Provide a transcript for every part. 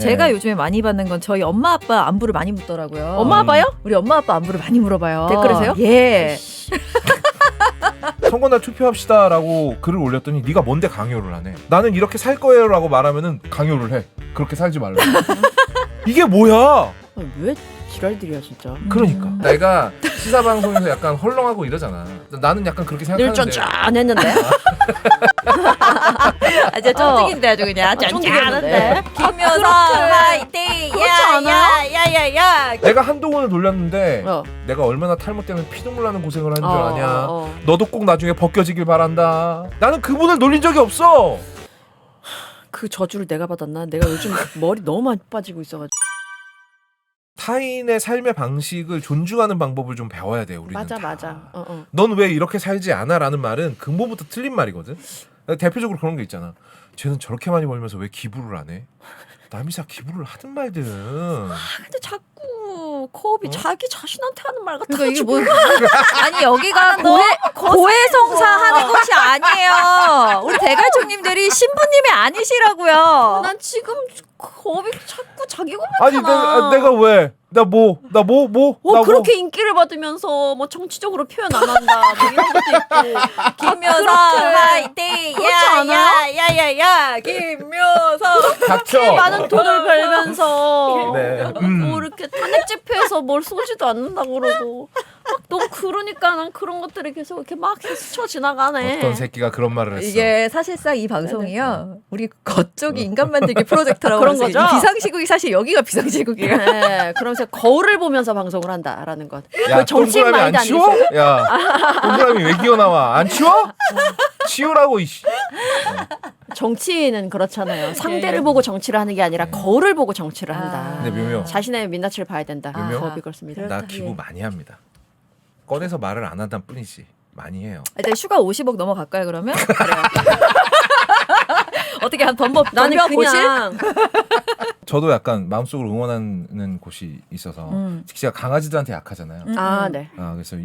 제가 요즘에 많이 받는 건 저희 엄마 아빠 안부를 많이 묻더라고요. 엄마 아빠요? 우리 엄마 아빠 안부를 많이 물어봐요. 댓글에서요? 예. 선거날 투표합시다라고 글을 올렸더니 네가 뭔데 강요를 하네. 나는 이렇게 살 거예요라고 말하면은 강요를 해. 그렇게 살지 말라고. 이게 뭐야? 왜 지랄들이야 진짜. 그러니까 내가 시사 방송에서 약간 헐렁하고 이러잖아. 나는 약간 그렇게 생각하는데. 늘 쫀쫀했는데. 아주 쫀득인데 아주 그냥 쫀득했는데. 김효성 화이팅. 그렇지 않아요? 야야야야. 내가 한동훈을 돌렸는데 어. 내가 얼마나 탈모 때문에 피눈물 나는 고생을 한 줄 어, 아냐. 어. 너도 꼭 나중에 벗겨지길 바란다. 나는 그분을 놀린 적이 없어. 그 저주를 내가 받았나? 내가 요즘 머리 너무 많이 빠지고 있어가지고. 타인의 삶의 방식을 존중하는 방법을 좀 배워야 돼요. 우리는 맞아 다. 맞아. 넌 왜 이렇게 살지 않아? 라는 말은 근본부터 틀린 말이거든. 대표적으로 그런 게 있잖아. 쟤는 저렇게 많이 벌면서 왜 기부를 안 해? 남이사 기부를 하든 말든. 근데 자꾸 코업이 자기 자신한테 하는 말 같아. 그러니까 이게 뭐 아니 여기가 고해성사 하는 곳이 아니에요. 우리 대갈총님들이 신부님이 아니시라고요. 난 지금 코업이 자꾸 자기 아니 고백하잖아. 내가 왜? 나 뭐? 그렇게 인기를 받으면서 뭐 정치적으로 표현 안 한다. 뭐 이런 것도 있고. 김효성 화이팅. 그렇지 않아요? 야야야야 김효성. 닥쳐. 많은 돈을 벌면서 네. 뭐 이렇게 탄핵 집회에서 뭘 쏘지도 않는다고 그러고 막 너무 그러니까 난 그런 것들이 계속 이렇게 막 스쳐 지나가네. 어떤 새끼가 그런 말을 했어. 이게 사실상 이 방송이요. 우리 겉쪽이 인간 만들기 프로젝트라고 그런 해서 거죠? 이 비상시국이 사실 여기가 비상시국이에요. 네, 그러면서 거울을 보면서 방송을 한다라는 것. 야, 그 정치인 동그라미 마인드 안 치워? 아니세요? 야, 동그라미 왜 기어 나와? 안 치워? 치우라고 이씨. 정치인은 그렇잖아요. 상대를 보고 정치를 하는 게 아니라 거울을 보고 정치를 한다. 근데 묘묘. 자신의 민낯을 봐야 된다. 묘묘? 법이 그렇습니다. 나 기부 많이 합니다. 꺼내서 말을 안 한다는 뿐이지. 많이 해요. 이제 슈가 50억 넘어갈까요 그러면? 그래요. 어떻게 한 덤법 나는 보실? 그냥 저도 약간 마음속으로 응원하는 곳이 있어서 제가 강아지들한테 약하잖아요. 네. 그래서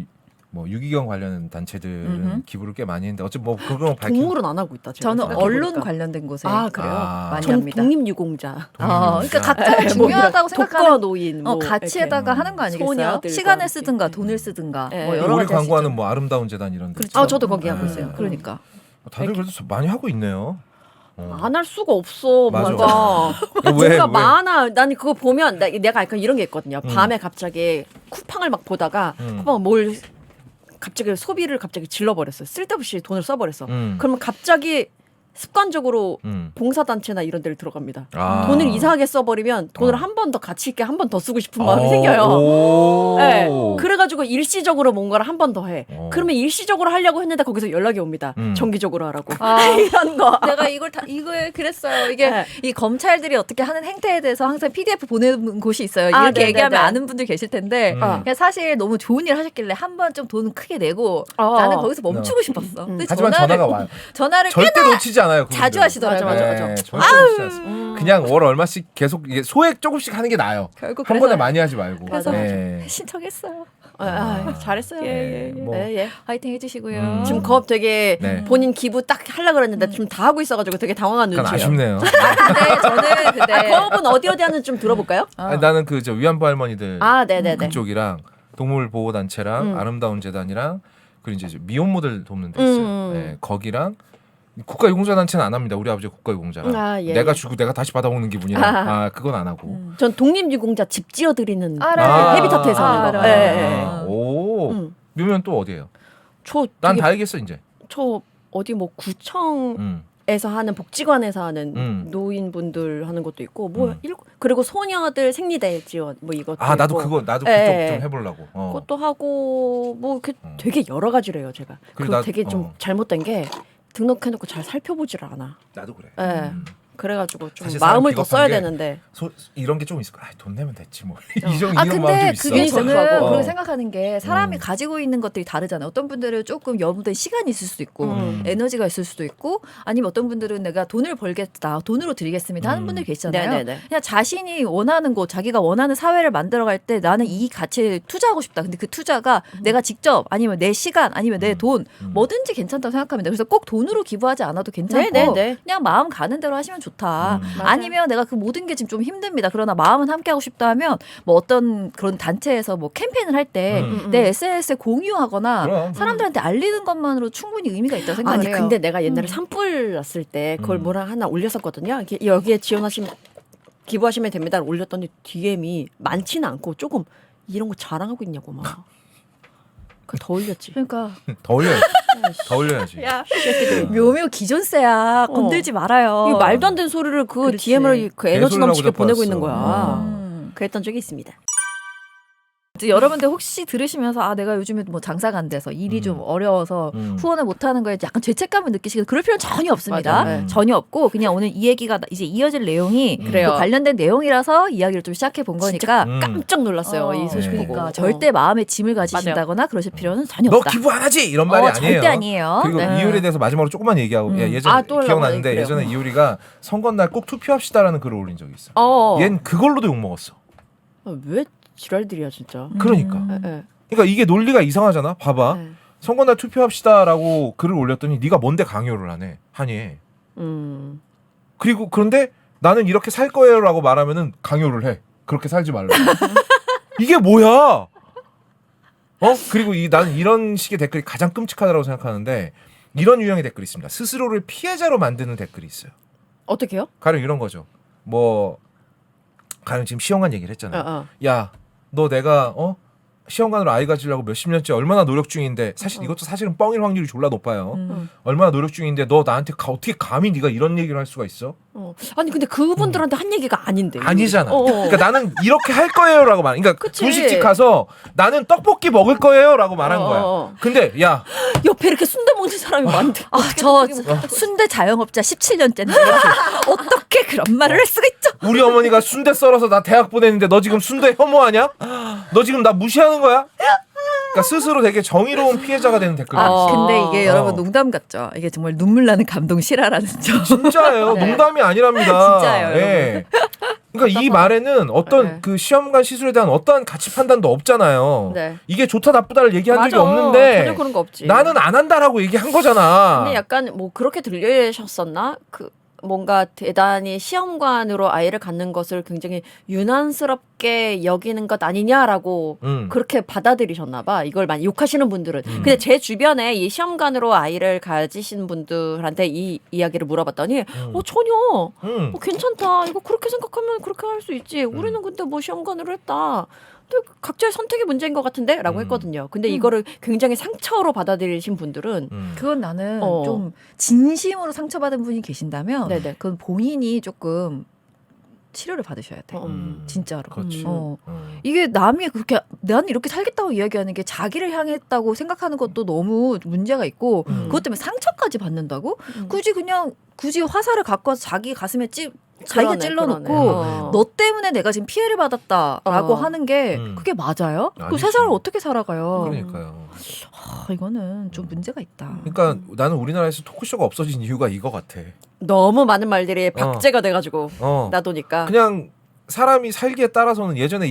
뭐 유기견 관련 단체들은 기부를 꽤 많이 했는데 어차피 뭐 그건 밝힌. 동물은 안 하고 있다. 제가 저는 생각해보니까. 언론 관련된 곳에 그래요? 많이 전 합니다. 독립유공자. 그러니까 각자 중요하다고 생각하는 독거노인 뭐 가치에다가 하는 거 아니겠어요? 소녀들과 시간을 함께. 쓰든가 돈을 쓰든가 네. 뭐 우리 여러 가지 광고하는 하시죠. 뭐 아름다운 재단 이런 데. 그렇죠. 저도 거기 하고 있어요. 그러니까 다들 그래도 많이 하고 있네요. 안 할 수가 없어. 맞아. 뭔가 왜? 뭔가 많아. 나는 그거 보면 내가 약간 이런 게 있거든요. 밤에 갑자기 쿠팡을 막 보다가 쿠팡 뭘 갑자기 소비를 갑자기 질러버렸어요. 쓸데없이 돈을 써버렸어. 그러면 갑자기 습관적으로 봉사단체나 이런 데를 들어갑니다. 돈을 이상하게 써버리면 돈을 한 번 더 가치 있게 한 번 더 쓰고 싶은 마음이 생겨요. 네. 그래가지고 일시적으로 뭔가를 한 번 더 해. 그러면 일시적으로 하려고 했는데 거기서 연락이 옵니다. 정기적으로 하라고. 이런 거. 내가 이걸 그랬어요. 이게 네. 이 검찰들이 어떻게 하는 행태에 대해서 항상 PDF 보내는 곳이 있어요. 이렇게 네네네. 얘기하면 아는 분들 계실 텐데 그냥 사실 너무 좋은 일 하셨길래 한 번 좀 돈 크게 내고 나는 거기서 멈추고 싶었어. 근데 하지만 전화가 와요. 전화를 절대 놓치지 않아요. 그분들. 자주 하시더라고요. 맞아. 절대 놓치지 않습니다. 그냥 월 얼마씩 계속 이게 소액 조금씩 하는 게 나아요. 결국 한 그래서 번에 많이 하지 말고. 그래서 네. 신청했어요. 잘했어요. 뭐. 예. 화이팅 해주시고요. 지금 거업 되게 네. 본인 기부 딱 하려고 그랬는데 지금 다 하고 있어가지고 되게 당황한 약간 눈치예요. 아쉽네요. 근데 저는 근데 거업은 어디 하는지 좀 들어볼까요? 아니, 나는 그 저 위안부 할머니들 네네네. 그쪽이랑 동물 보호 단체랑 아름다운 재단이랑 그리고 이제 미혼모들 돕는 데 있어요. 네, 거기랑 국가유공자 단체는 안 합니다. 우리 아버지 국가유공자라. 예. 내가 주고 내가 다시 받아먹는 기분이라. 그건 안 하고. 전 독립유공자 집 지어드리는 알아요. 헤비타트에서 하는 거. 알아요. 예. 오. 묘면 또 어디예요? 저 난 되게 다 알겠어 이제. 저 어디 뭐 구청에서 음. 하는 복지관에서 하는 노인분들 하는 것도 있고 뭐 그리고 소녀들 생리대 지원 뭐 이것도 나도 있고. 나도 예, 그쪽 예. 좀 해보려고. 그것도 하고 뭐 되게 여러 가지래요 제가. 그리고 되게 좀 잘못된 게 등록해놓고 잘 살펴보질 않아. 나도 그래. 예. 그래가지고 좀 사실 사람 마음을 더 비겁한 써야 게 되는데. 이런 게 좀 있을 거야. 돈 내면 됐지 뭐. 이런 마음 좀 근데 있어. 그게 저는 하고. 그렇게 생각하는 게 사람이 가지고 있는 것들이 다르잖아요. 어떤 분들은 조금 여분된 시간이 있을 수도 있고 에너지가 있을 수도 있고 아니면 어떤 분들은 내가 돈을 벌겠다 돈으로 드리겠습니다 하는 분들 계시잖아요. 네네네. 그냥 자신이 원하는 곳 자기가 원하는 사회를 만들어갈 때 나는 이 가치에 투자하고 싶다. 근데 그 투자가 내가 직접 아니면 내 시간 아니면 내 돈 뭐든지 괜찮다고 생각합니다. 그래서 꼭 돈으로 기부하지 않아도 괜찮고 네네네. 그냥 마음 가는 대로 하시면 좋다. 좋다. 맞아요. 아니면 내가 그 모든 게 지금 좀 힘듭니다. 그러나 마음은 함께 하고 싶다 하면 뭐 어떤 그런 단체에서 뭐 캠페인을 할 때 내 SNS에 공유하거나 그럼. 사람들한테 알리는 것만으로 충분히 의미가 있다고 생각을 아니 해요. 근데 내가 옛날에 산불 났을 때 그걸 뭐라 하나 올렸었거든요. 이렇게 여기에 지원하시면 기부하시면 됩니다를 올렸더니 DM이 많지는 않고 조금 이런 거 자랑하고 있냐고 막. 그 더 올렸지. 그러니까 더 올려야지. 더 올려야지. 야, 새끼들이. 묘묘 기존세야 건들지 말아요. 이 말도 안 되는 소리를 그 그렇지. DM을 그 에너지 개소리라고 넘치게 보내고 있는 자빠졌어. 거야. 그랬던 적이 있습니다. 이제 여러분들 혹시 들으시면서 아 내가 요즘에 뭐 장사가 안 돼서 일이 좀 어려워서 후원을 못하는 거에 약간 죄책감을 느끼시고 그럴 필요는 전혀 없습니다. 맞아요. 네. 전혀 없고 그냥 오늘 이 얘기가 이제 이어질 내용이 그래요. 그 관련된 내용이라서 이야기를 좀 시작해 본 거니까 깜짝 놀랐어요. 이 소식 보고. 그러니까 절대 마음에 짐을 가지신다거나 그러실 필요는 전혀 너 없다. 기부 안 하지 이런 말이 아니에요. 절대 아니에요. 그리고 네. 이효리에 대해서 마지막으로 조금만 얘기하고 야, 예전에 아, 또 올라가네. 기억나는데 그래요. 예전에 이효리가 선거날 꼭 투표합시다라는 글을 올린 적이 있어. 얜 그걸로도 욕 먹었어. 왜 지랄들이야 진짜. 그러니까. 예, 그러니까 이게 논리가 이상하잖아. 봐봐. 예. 선거날 투표합시다라고 글을 올렸더니 네가 뭔데 강요를 하네. 하니. 그리고 그런데 나는 이렇게 살 거예요라고 말하면은 강요를 해. 그렇게 살지 말라고. 이게 뭐야? 그리고 나는 이런 식의 댓글이 가장 끔찍하다고 생각하는데 이런 유형의 댓글이 있습니다. 스스로를 피해자로 만드는 댓글이 있어요. 어떻게요? 가령 이런 거죠. 뭐 가령 지금 시험관 얘기를 했잖아. 야, 너 내가 시험관으로 아이 가지려고 몇십 년째 얼마나 노력 중인데 사실 이것도 사실은 뻥일 확률이 졸라 높아요. 얼마나 노력 중인데 너 나한테 어떻게 감히 네가 이런 얘기를 할 수가 있어? 아니 근데 그분들한테 한 얘기가 아닌데. 아니잖아. 그러니까 나는 이렇게 할 거예요라고 말. 그러니까 그치. 분식집 가서 나는 떡볶이 먹을 거예요라고 말한 거야. 근데 야, 옆에 이렇게 순대 먹는 사람이 많은데. 저 순대 자영업자 17년째인데 어떻게 그런 말을 할 수가 있죠? 우리 어머니가 순대 썰어서 나 대학 보냈는데 너 지금 순대 혐오하냐? 너 지금 나 무시하는 거야? 그러니까 스스로 되게 정의로운 피해자가 되는 댓글이 있어. 근데 이게 여러분 농담 같죠? 이게 정말 눈물 나는 감동 실화라는 점. 진짜예요. 네. 농담이 아니랍니다. 진짜예요, 예. 그러니까 이 말에는 어떤 네. 그 시험관 시술에 대한 어떠한 가치 판단도 없잖아요. 네. 이게 좋다 나쁘다를 얘기한 적이 맞아. 없는데 전혀 그런 거 없지. 나는 안 한다라고 얘기한 거잖아. 근데 약간 뭐 그렇게 들리셨었나? 그 뭔가 대단히 시험관으로 아이를 갖는 것을 굉장히 유난스럽게 여기는 것 아니냐라고 그렇게 받아들이셨나 봐. 이걸 많이 욕하시는 분들은. 근데 제 주변에 이 시험관으로 아이를 가지신 분들한테 이 이야기를 물어봤더니 전혀 괜찮다. 이거 그렇게 생각하면 그렇게 할 수 있지. 우리는 근데 뭐 시험관으로 했다. 근데 각자의 선택의 문제인 것 같은데? 라고 했거든요. 근데 이거를 굉장히 상처로 받아들이신 분들은 그건 나는 어. 좀 진심으로 상처받은 분이 계신다면 네네. 그건 본인이 조금 치료를 받으셔야 돼. 진짜로. 그렇지. 이게 남이 그렇게 나는 이렇게 살겠다고 이야기하는 게 자기를 향했다고 생각하는 것도 너무 문제가 있고 그것 때문에 상처까지 받는다고? 굳이 화살을 갖고 와서 자기 가슴에 자기가 찔러놓고 그러네. 너 때문에 내가 지금 피해를 받았다라고 하는 게 그게 맞아요? 그 아니지. 세상을 어떻게 살아가요? 그러니까요. 이거는 좀 문제가 있다. 그러니까 나는 우리나라에서 토크쇼가 없어진 이유가 이거 같아. 너무 많은 말들이 박제가 돼가지고 나도니까. 그냥 사람이 살기에 따라서는 예전에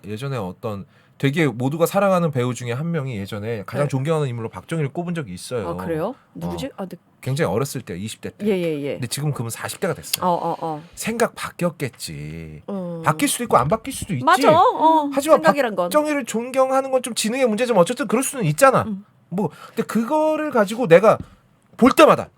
예전에 어떤 되게 모두가 사랑하는 배우 중에 한 명이 예전에 가장 네. 존경하는 인물로 박정희를 꼽은 적이 있어요. 아 그래요? 누구지? 아, 네. 굉장히 어렸을 때 20대 때. 예예예. 근데 지금 그분 40대가 됐어요. 생각 바뀌었겠지. 바뀔 수도 있고 안 바뀔 수도 있지. 맞아. 하지만 생각이란 건. 박정희를 존경하는 건 좀 지능의 문제지만 어쨌든 그럴 수는 있잖아. 뭐 근데 그거를 가지고 내가 볼 때마다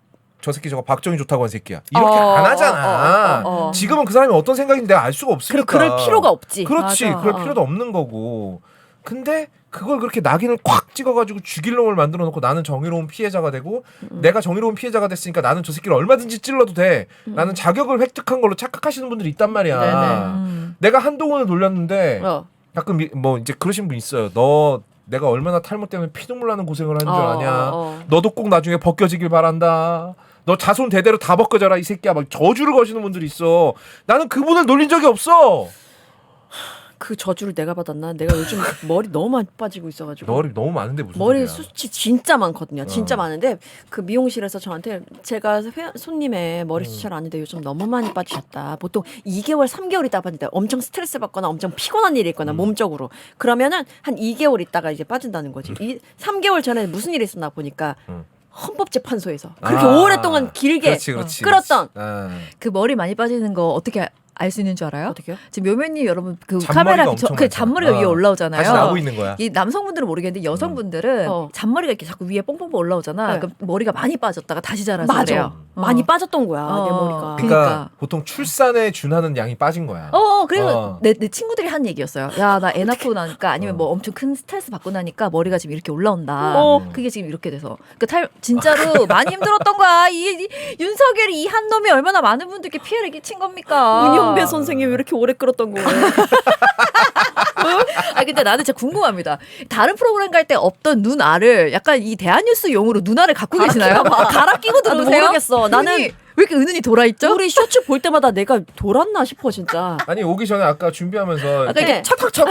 저 새끼 저거 박정희 좋다고 한 새끼야. 이렇게 안 하잖아. 지금은 그 사람이 어떤 생각인지 내가 알 수가 없으니까. 그럴 필요가 없지. 그렇지. 맞아. 그럴 필요도 없는 거고. 근데 그걸 그렇게 낙인을 콱 찍어가지고 죽일 놈을 만들어 놓고 나는 정의로운 피해자가 되고 내가 정의로운 피해자가 됐으니까 나는 저 새끼를 얼마든지 찔러도 돼. 나는 자격을 획득한 걸로 착각하시는 분들이 있단 말이야. 네네. 내가 한동훈을 놀렸는데 어. 가끔 뭐 이제 그러신 분 있어요. 너 내가 얼마나 탈모 때문에 피눈물 나는 고생을 하는 줄 아냐. 너도 꼭 나중에 벗겨지길 바란다. 너 자손 대대로 다 벗겨져라 이 새끼야. 막 저주를 거시는 분들이 있어. 나는 그분을 놀린 적이 없어. 그 저주를 내가 받았나? 내가 요즘 머리 너무 많이 빠지고 있어가지고. 머리 너무 많은데 무슨 머리 소리야. 숱이 진짜 많거든요. 진짜 많은데 그 미용실에서 저한테 제가 손님의 머리 숱을 아는데 요즘 너무 많이 빠지셨다. 보통 2개월, 3개월 있다 빠진다. 엄청 스트레스 받거나 엄청 피곤한 일이 있거나 몸적으로. 그러면은 한 2개월 있다가 이제 빠진다는 거지. 3개월 전에 무슨 일이 있었나 보니까 헌법재판소에서 그렇게 오랫동안 길게 그렇지. 끌었던 그 머리 많이 빠지는 거 어떻게 알 수 있는 줄 알아요? 어떻게요? 지금 묘면님 여러분 그 잔머리가 카메라 엄청 그 많잖아. 잔머리가 위에 올라오잖아요. 다시 나고 있는 거야. 이 남성분들은 모르겠는데 여성분들은 잔머리가 이렇게 자꾸 위에 뽕뽕뽕 올라오잖아. 네. 그럼 머리가 많이 빠졌다가 다시 자라서 맞아. 그래요. 많이 빠졌던 거야 내 어. 머리가. 그러니까 그러니까. 보통 출산에 준하는 양이 빠진 거야. 그리고 내 친구들이 한 얘기였어요. 야, 나 애 낳고 나니까 아니면 뭐 엄청 큰 스트레스 받고 나니까 머리가 지금 이렇게 올라온다. 그게 지금 이렇게 돼서. 그러니까 진짜로 많이 힘들었던 거야. 이 윤석열이 이 한 놈이 얼마나 많은 분들께 피해를 끼친 겁니까? 문현배 선생님 왜 이렇게 오래 끌었던 거예요? 근데 나는 진짜 궁금합니다. 다른 프로그램 갈 때 없던 눈알을 약간 이 대한뉴스 용으로 눈알을 갖고 계시나요? 갈아 끼고 나도 들어오세요? 모르겠어. 나는 왜 이렇게 은은히 돌아있죠? 우리 쇼츠 볼 때마다 내가 돌았나 싶어 진짜. 아니 오기 전에 아까 준비하면서 아까 이렇게 척척척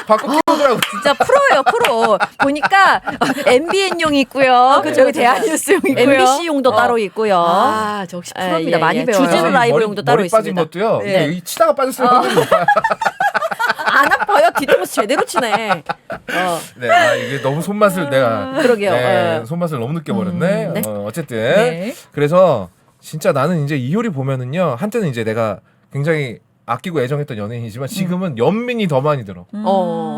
바꿔 끼우더라고. 진짜 프로예요, 프로. 보니까 MBN용이 있고요. 그죠, 여기 그죠. 대한뉴스용 있고요. MBC용도 따로 있고요. 아, 역시 프로입니다. 많이 배워요. 주진우 라이브용도 따로 머리 빠진 있습니다. 것도요. 네. 이게 치다가 빠졌을 확률이 높아요. 안 아파요. 뒤통수 제대로 치네. 네, 이게 너무 손맛을 내가 그러게요. 네, 손맛을 너무 느껴버렸네. 네. 어쨌든 네. 그래서 진짜 나는 이제 이효리 보면은요 한때는 이제 내가 굉장히 아끼고 애정했던 연예인이지만 지금은 연민이 더 많이 들어.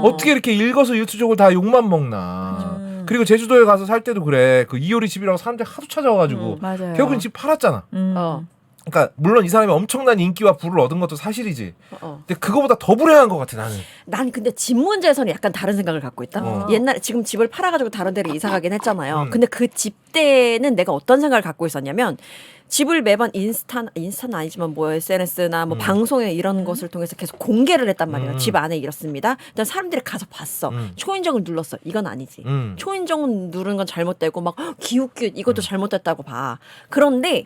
어떻게 이렇게 읽어서 유튜브적으로 다 욕만 먹나. 그리고 제주도에 가서 살 때도 그래. 그 이효리 집이라고 사람들이 하도 찾아와가지고 맞아요. 결국은 집 팔았잖아. 어. 그러니까 물론 이 사람이 엄청난 인기와 부를 얻은 것도 사실이지. 어. 근데 그거보다 더 불행한 것 같아 나는. 난 근데 집 문제에서는 약간 다른 생각을 갖고 있다. 옛날에 지금 집을 팔아가지고 다른 데로 이사 가긴 했잖아요. 근데 그 집 때는 내가 어떤 생각을 갖고 있었냐면 집을 매번 인스타는 아니지만 뭐 SNS나 뭐 방송에 이런 것을 통해서 계속 공개를 했단 말이에요. 집 안에 이렇습니다. 일단 사람들이 가서 봤어. 초인종을 눌렀어. 이건 아니지. 초인종 누른 건 잘못되고 막 기웃기웃 이것도 잘못됐다고 봐. 그런데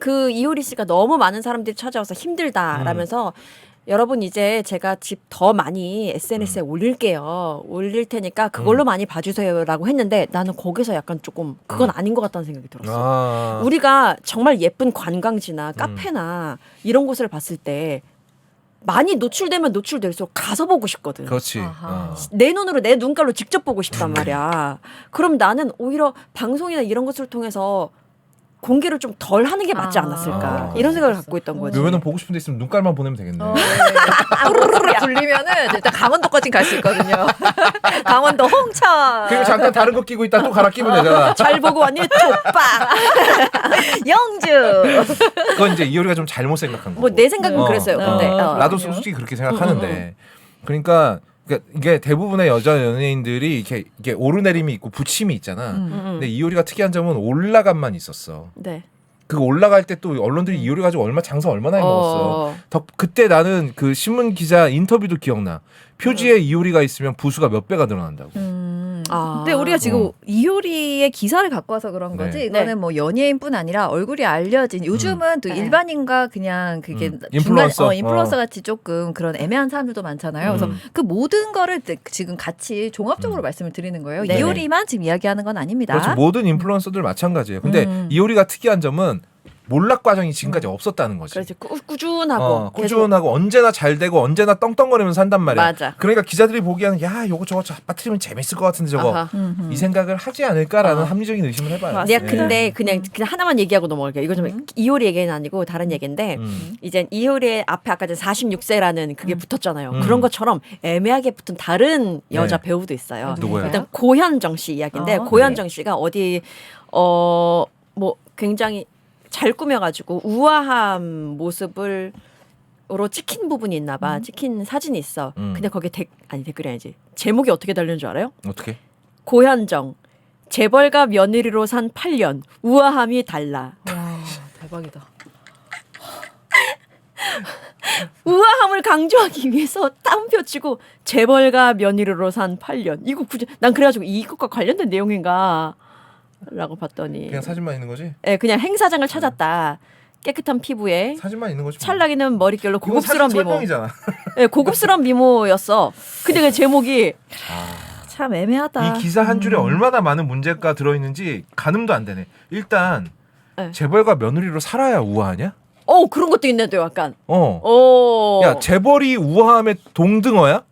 그 이효리 씨가 너무 많은 사람들이 찾아와서 힘들다라면서 여러분 이제 제가 집 더 많이 SNS에 올릴게요. 올릴 테니까 그걸로 많이 봐주세요라고 했는데 나는 거기서 약간 조금 그건 아닌 것 같다는 생각이 들었어. 우리가 정말 예쁜 관광지나 카페나 이런 곳을 봤을 때 많이 노출되면 노출될수록 가서 보고 싶거든. 그렇지. 내 눈으로 내 눈깔로 직접 보고 싶단 말이야. 그럼 나는 오히려 방송이나 이런 것을 통해서 공개를 좀 덜 하는 게 맞지 않았을까 이런 생각을 갖고 있던 거지. 묘면은 보고 싶은 데 있으면 눈깔만 보내면 되겠네. 우르르 굴리면은 일단 강원도까지 갈 수 있거든요. 강원도 홍천. 그리고 잠깐 다른 거 끼고 있다 또 갈아 끼면 되잖아. 잘 보고 왔니? 족박. 영주. 그건 이제 이효리가 좀 잘못 생각한 거고. 뭐 내 생각은 그랬어요. 근데 나도 솔직히 그렇게 생각하는데. 그러니까 이게 대부분의 여자 연예인들이 이게 오르내림이 있고 부침이 있잖아. 근데 이효리가 특이한 점은 올라감만 있었어. 네. 그 올라갈 때 또 언론들이 이효리 가지고 장사 얼마나 해먹었어. 그때 나는 그 신문 기자 인터뷰도 기억나. 표지에 이효리가 있으면 부수가 몇 배가 늘어난다고. 근데 우리가 지금 이효리의 기사를 갖고 와서 그런 거지. 네. 이거는 네. 뭐 연예인뿐 아니라 얼굴이 알려진 요즘은 또 네. 일반인과 그냥 그게 인플루언서. 인플루언서 같이 조금 그런 애매한 사람들도 많잖아요. 그래서 그 모든 거를 지금 같이 종합적으로 말씀을 드리는 거예요. 네. 이효리만 지금 이야기하는 건 아닙니다. 그렇죠. 모든 인플루언서들 마찬가지예요. 근데 이효리가 특이한 점은 몰락 과정이 지금까지 없었다는 거지. 그렇지. 꾸준하고 꾸준하고 언제나 잘 되고 언제나 뻥뻥거리면서 산단 말이야. 맞아. 그러니까 기자들이 보기에는 야 요거 저거 빠뜨리면 재밌을 것 같은데 저거 아하. 이 생각을 하지 않을까라는 합리적인 의심을 해봐요. 내가 근데 그냥 하나만 얘기하고 넘어갈게요. 이거 좀 이효리 얘기는 아니고 다른 얘기인데 이제 이효리의 앞에 아까 46세라는 그게 붙었잖아요. 그런 것처럼 애매하게 붙은 다른 여자 네. 배우도 있어요. 누구예요? 일단 고현정 씨 이야기인데 고현정 씨가 어디 뭐 굉장히 잘 꾸며가지고 우아한 모습을 으로 찍힌 부분이 있나 봐. 찍힌 사진이 있어. 근데 거기에 댓글이 아니지. 제목이 어떻게 달리는 줄 알아요? 어떻게? 고현정 재벌가 며느리로 산 8년 우아함이 달라. 와, 대박이다. 우아함을 강조하기 위해서 따옴표 치고 재벌가 며느리로 산 8년. 이거 굳이 난 그래가지고 이것과 관련된 내용인가 라고 봤더니 그냥 사진만 있는 거지? 네, 그냥 행사장을 찾았다. 깨끗한 피부에 사진만 있는 거지. 찰나기는 머릿결로 고급스러운 미모. 설명이잖아. 네, 고급스러운 미모였어. 근데 그 제목이 참 애매하다. 이 기사 한 줄에 얼마나 많은 문제가 들어있는지 가늠도 안 되네. 일단 네. 재벌가 며느리로 살아야 우아하냐? 그런 것도 있네 또 약간. 야 재벌이 우아함의 동등어야?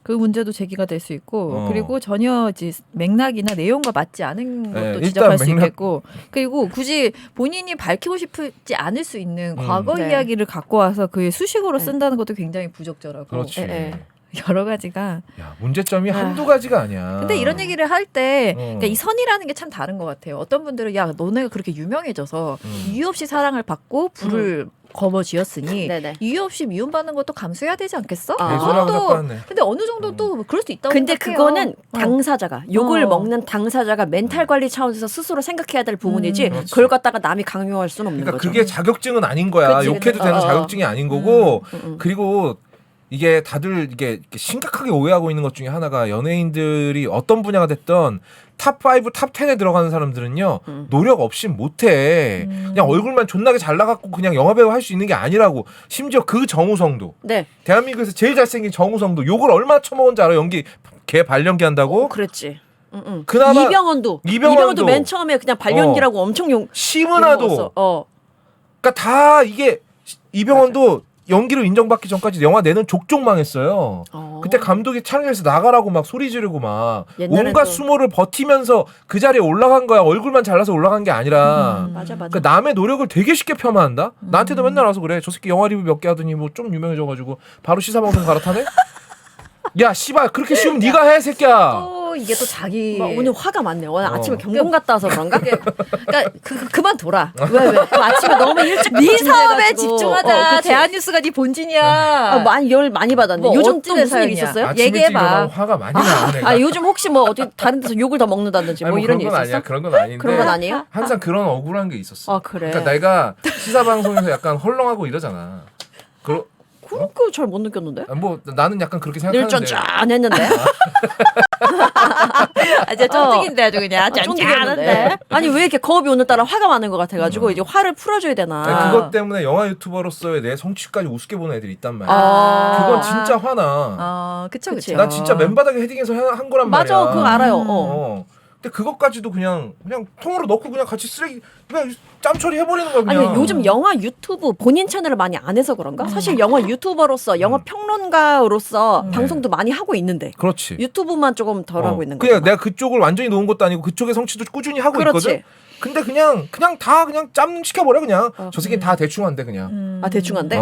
그 문제도 제기가 될 수 있고, 어. 그리고 전혀 이제 맥락이나 내용과 맞지 않은 네, 것도 일단 지적할 수 맥락- 있겠고, 그리고 굳이 본인이 밝히고 싶지 않을 수 있는 과거 네. 이야기를 갖고 와서 그의 수식어로 네. 쓴다는 것도 굉장히 부적절하고, 그렇지. 예, 예. 여러 가지가. 야, 문제점이 한두 가지가 아니야. 근데 이런 얘기를 할 때, 어. 그러니까 이 선이라는 게 참 다른 것 같아요. 어떤 분들은 야, 너네가 그렇게 유명해져서 이유 없이 사랑을 받고 불을 거머쥐었으니 네네. 이유 없이 미움받는 것도 감수해야 되지 않겠어? 아. 개소리하고 그것도 자꾸 하네. 근데 어느 정도 또 그럴 수 있다고 근데 생각해요. 그거는 어. 당사자가 욕을 어. 먹는 당사자가 멘탈 관리 차원에서 스스로 생각해야 될 부분이지 그렇지. 그걸 갖다가 남이 강요할 수는 없는 그러니까 거죠. 그게 자격증은 아닌 거야. 그치, 욕해도 그치. 되는 어, 어. 자격증이 아닌 거고. 음. 그리고 이게 다들 이게 심각하게 오해하고 있는 것 중에 하나가 연예인들이 어떤 분야가 됐던 탑5, 탑10에 들어가는 사람들은요. 노력 없이 못해. 그냥 얼굴만 존나게 잘 나갔고 그냥 영화배우 할 수 있는 게 아니라고. 심지어 그 정우성도. 네. 대한민국에서 제일 잘생긴 정우성도 욕을 얼마나 처먹은지 알아? 연기 개 발연기 한다고? 그랬지. 그나마 이병헌도 맨 처음에 그냥 발연기라고 엄청 욕. 심은하도. 먹었어. 그러니까 다 이게 이병헌도 연기로 인정받기 전까지 영화 내는 족족 망했어요. 그때 감독이 촬영에서 나가라고 막 소리 지르고 막 옛날엔 온갖 또- 수모를 버티면서 그 자리에 올라간 거야. 얼굴만 잘나서 올라간 게 아니라. 맞아. 그러니까 남의 노력을 되게 쉽게 폄하한다. 나한테도 맨날 와서 그래. 저 새끼 영화 리뷰 몇 개 하더니 뭐 좀 유명해져가지고 바로 시사방송 갈아타네. 야 씨발 그렇게 쉬우면 네가 해 새끼야. 또 이게 또 자기 막 오늘 화가 많네. 오늘 어. 아침에 경동 갔다 와서 그런가? 그러니까 그만 돌아. 왜? 그 아침에 너무 일찍 네 사업에 준비해가지고. 집중하자. 그치? 대한뉴스가 네 본진이야. 많이 열 많이 받았네. 뭐 요즘 어찌 또 무슨 세상이냐. 일 있었어요? 아침 일찍 얘기해봐. 일어나면 화가 많이 나. 내가. 아 요즘 혹시 뭐 어디 다른 데서 욕을 더 먹는다든지 아니, 뭐 이런 일 그런 건 있었어? 아니야. 그런 건 아닌데. 그런 건 아니에요? 항상 그런 억울한 게 있었어. 아 그래. 그러니까 내가 시사 방송에서 약간 헐렁하고 이러잖아. 그거 잘 못 느꼈는데. 뭐 나는 약간 그렇게 늘 생각하는데. 짠짠했는데. 아주 쫀득인데 아주 그냥 쫀득했는데. 아니 왜 이렇게 거업이 오늘따라 화가 많은 것 같아가지고 이제 화를 풀어줘야 되나. 아니, 그것 때문에 영화 유튜버로서의 내 성취까지 우습게 보는 애들이 있단 말이야. 아. 그건 진짜 화나. 아, 그쵸, 그치. 그쵸. 난 진짜 맨바닥에 헤딩해서 한 거란 말이야. 맞아, 그거 알아요. 어. 근데 그것까지도 그냥 통으로 넣고 그냥 같이 쓰레기 그냥 짬처리 해버리는 거야 아니 그냥. 요즘 영화 유튜브 본인 채널을 많이 안 해서 그런가? 사실 영화 유튜버로서 영화 평론가로서 방송도 많이 하고 있는데 그렇지. 유튜브만 조금 덜 하고 있는 그냥 거야. 내가 그쪽을 완전히 놓은 것도 아니고 그쪽의 성취도 꾸준히 하고 그렇지. 있거든. 근데 그냥 다 그냥 짬 시켜버려 그냥. 저 새끼 다 대충 한대 그냥. 아 대충한데?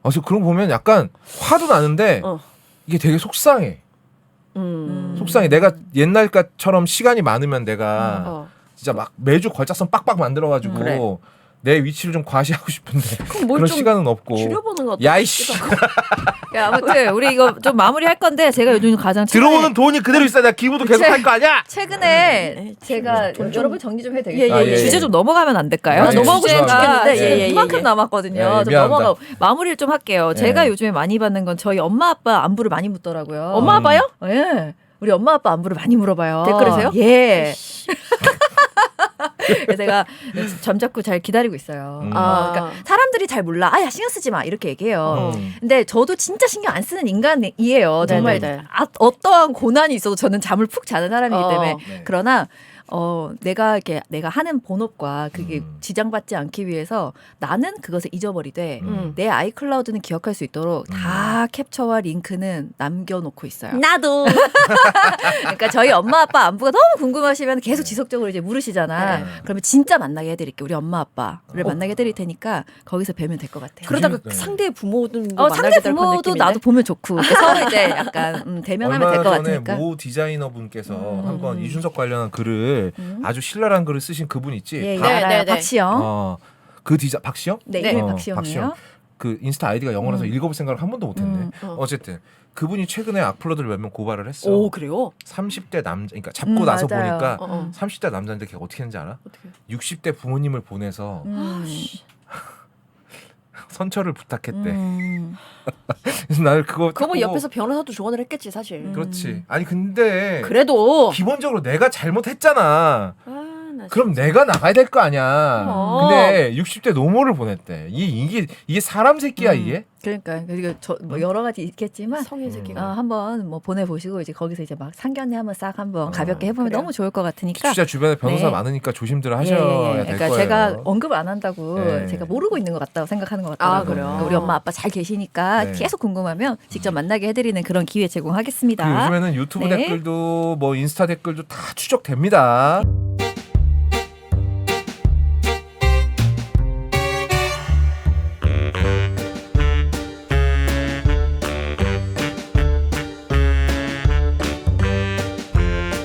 그래서 그런 거 보면 약간 화도 나는데 어. 이게 되게 속상해. 속상해. 내가 옛날처럼 시간이 많으면 내가 어. 진짜 막 매주 걸작선 빡빡 만들어가지고 그래. 내 위치를 좀 과시하고 싶은데 그럼 뭘 그런 좀 시간은 없고. 줄여보는 것 야 이씨. 야, 아무튼 우리 이거 좀 마무리할 건데 제가 요즘 가장 들어오는 돈이 그대로 있어야 내가 기부도 계속 할 거 아니야. 최근에 제가 여러분 정리 좀 해도 되겠어요? 예, 예, 예. 주제 좀 넘어가면 안 될까요? 아, 예, 넘어가고 주제가- 싶겠는데, 예, 예, 이만큼 예. 남았거든요. 예, 좀 미안합니다. 넘어가 마무리를 좀 할게요. 예. 제가 요즘에 많이 받는 건 저희 엄마 아빠 안부를 많이 묻더라고요. 엄마 아빠요? 예. 우리 엄마 아빠 안부를 많이 물어봐요. 댓글에서요? 예. 그래서 제가 점잡고 잘 기다리고 있어요. 아. 그러니까 사람들이 잘 몰라. 아야 신경 쓰지 마 이렇게 얘기해요. 음. 근데 저도 진짜 신경 안 쓰는 인간이에요. 정말 네네네. 어떠한 고난이 있어도 저는 잠을 푹 자는 사람이기 때문에. 네. 그러나 내가 하는 본업과 그게 지장받지 않기 위해서 나는 그것을 잊어버리되 내 아이클라우드는 기억할 수 있도록 다 캡처와 링크는 남겨놓고 있어요. 나도. 그러니까 저희 엄마 아빠 안부가 너무 궁금하시면 계속 지속적으로 이제 물으시잖아. 네. 그러면 진짜 만나게 해드릴게. 우리 엄마 아빠를 만나게 해드릴 테니까 거기서 뵈면 될 것 같아요. 그러다가 네. 상대 부모든 상대 부모도 나도 보면 좋고 서로 이제 약간 대면하면 될 것 얼마 전에 같으니까. 모 디자이너분께서 한번 이준석 관련한 글을 아주 신랄한 글을 쓰신 그분 있지. 예, 예, 박- 알아요. 네, 네. 박시영. 그 박시영? 네, 네. 이름이 박시영. 박시영이에요. 그 인스타 아이디가 영어라서 읽어볼 생각을 한 번도 못했네. 어쨌든 그분이 최근에 악플러들 몇 명 고발을 했어. 오 그래요? 30대 남자, 그러니까 잡고 나서 맞아요. 보니까 어, 어. 30대 남자인데 걔 어떻게 했는지 알아? 어떻게? 60대 부모님을 보내서 선처를 부탁했대. 그래서 나는 그거 그거 뭐 듣고 옆에서 변호사도 조언을 했겠지 사실. 그렇지. 아니 근데 그래도 기본적으로 내가 잘못했잖아. 아, 나 그럼 내가 나가야 될 거 아니야. 근데 60대 노모를 보냈대. 이게 사람 새끼야 이게? 그러니까 뭐 여러 가지 있겠지만 성인 새끼가 한번 뭐 보내보시고 이제 거기서 이제 막 상견례 한번 싹 한번 가볍게 해보면 그래요. 너무 좋을 것 같으니까. 진짜 주변에 변호사 네. 많으니까 조심들 하셔야 될 그러니까 거예요. 제가 언급을 안 한다고 네. 제가 모르고 있는 것 같다고 생각하는 것 같더라고요. 그래요? 그러니까 우리 엄마 아빠 잘 계시니까 네. 계속 궁금하면 직접 만나게 해드리는 그런 기회 제공하겠습니다. 요즘에는 유튜브 네. 댓글도 뭐 인스타 댓글도 다 추적됩니다.